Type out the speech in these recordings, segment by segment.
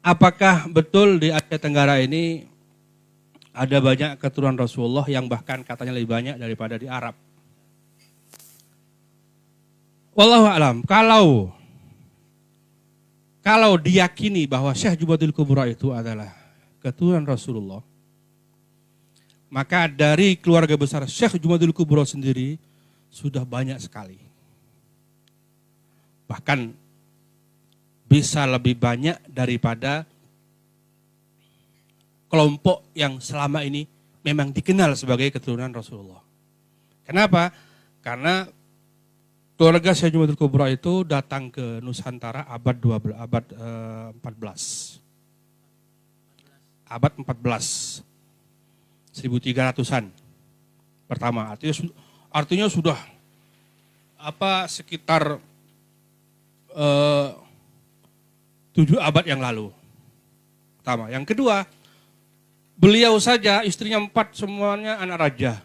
apakah betul di Asia Tenggara ini ada banyak keturunan Rasulullah yang bahkan katanya lebih banyak daripada di Arab? Wallahu a'lam. Kalau diyakini bahwa Syekh Jubatul Kubra itu adalah keturunan Rasulullah, maka dari keluarga besar Syekh Jubatul Kubra sendiri sudah banyak sekali. Bahkan bisa lebih banyak daripada kelompok yang selama ini memang dikenal sebagai keturunan Rasulullah. Kenapa? Karena keluarga Syekh Jubatul Kubra itu datang ke Nusantara abad 14. Abad 14. 1300-an pertama. Artinya sudah sekitar 7 abad yang lalu. Pertama. Yang kedua, beliau saja istrinya 4 semuanya anak raja.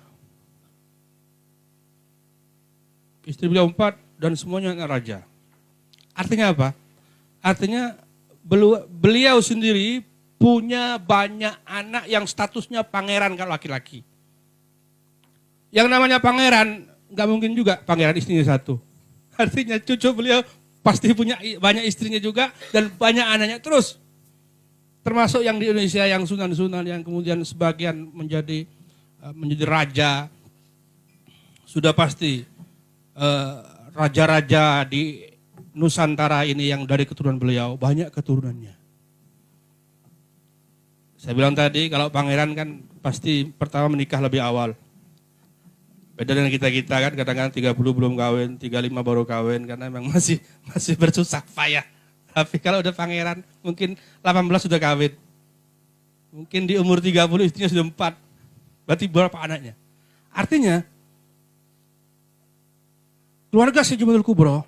Istri beliau 4 dan semuanya anak raja. Artinya apa? Artinya beliau sendiri punya banyak anak yang statusnya pangeran kalau laki-laki. Yang namanya pangeran, nggak mungkin juga pangeran istrinya 1. Artinya cucu beliau pasti punya banyak istrinya juga dan banyak anaknya terus. Termasuk yang di Indonesia yang sunan-sunan yang kemudian sebagian menjadi raja. Sudah pasti raja-raja di Nusantara ini yang dari keturunan beliau banyak keturunannya. Saya bilang tadi kalau pangeran kan pasti pertama menikah lebih awal. Beda dengan kita kan kadang-kadang 30 belum kawin, 35 baru kawin karena memang masih bersusah payah. Tapi kalau udah pangeran mungkin 18 sudah kawin. Mungkin di umur 30 istrinya sudah 4. Berarti berapa anaknya? Artinya keluarga Syekh Jubatul Kubra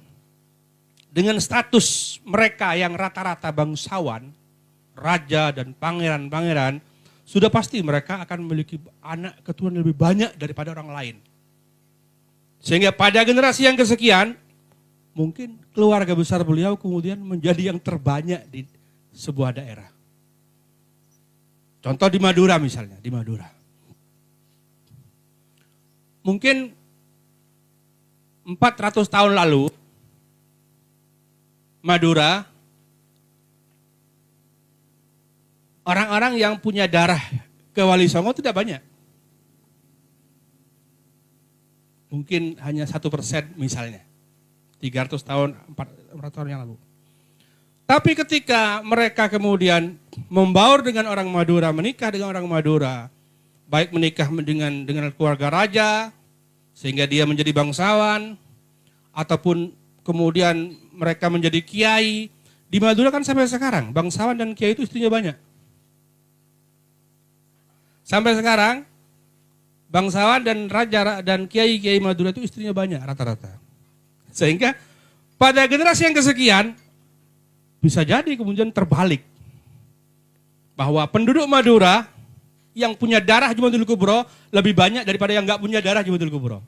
dengan status mereka yang rata-rata bangsawan, raja dan pangeran-pangeran, sudah pasti mereka akan memiliki anak keturunan lebih banyak daripada orang lain. Sehingga pada generasi yang kesekian, mungkin keluarga besar beliau kemudian menjadi yang terbanyak di sebuah daerah. Contoh di Madura misalnya, di Madura. Mungkin 400 tahun lalu, Madura, orang-orang yang punya darah ke Wali Songo tidak banyak. Mungkin hanya 1% misalnya. 300 tahun, 400 tahun yang lalu. Tapi ketika mereka kemudian membaur dengan orang Madura, menikah dengan orang Madura, baik menikah dengan keluarga raja, sehingga dia menjadi bangsawan, ataupun kemudian mereka menjadi kiai. Di Madura kan sampai sekarang, bangsawan dan kiai itu istrinya banyak. Sampai sekarang, bangsawan dan raja dan kiai-kiai Madura itu istrinya banyak rata-rata. Sehingga pada generasi yang kesekian, bisa jadi kemudian terbalik. Bahwa penduduk Madura yang punya darah Jubatul Kubra lebih banyak daripada yang nggak punya darah Jubatul Kubra.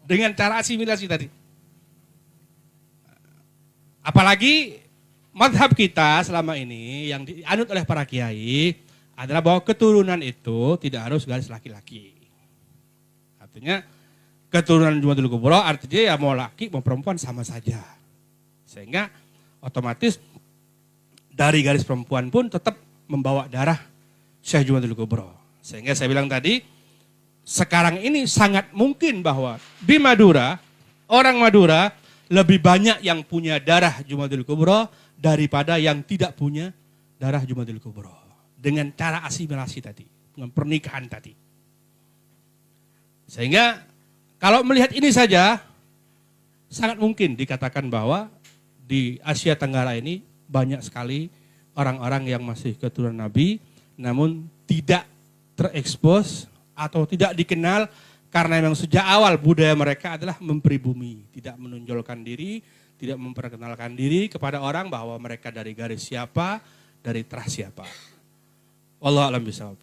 Dengan cara asimilasi tadi. Apalagi madhab kita selama ini yang dianut oleh para kiai adalah bahwa keturunan itu tidak harus garis laki-laki. Artinya keturunan Jubatul Kubra artinya ya mau laki mau perempuan sama saja. Sehingga otomatis dari garis perempuan pun tetap membawa darah Syekh Jubatul Kubra. Sehingga saya bilang tadi, sekarang ini sangat mungkin bahwa di Madura, orang Madura lebih banyak yang punya darah Jubatul Kubra daripada yang tidak punya darah Jubatul Kubra. Dengan cara asimilasi tadi, dengan pernikahan tadi. Sehingga kalau melihat ini saja, sangat mungkin dikatakan bahwa di Asia Tenggara ini banyak sekali orang-orang yang masih keturunan Nabi, namun tidak terekspos atau tidak dikenal karena memang sejak awal budaya mereka adalah mempribumi, tidak menonjolkan diri, tidak memperkenalkan diri kepada orang bahwa mereka dari garis siapa, dari terah siapa. Wallahu a'lam bishawab.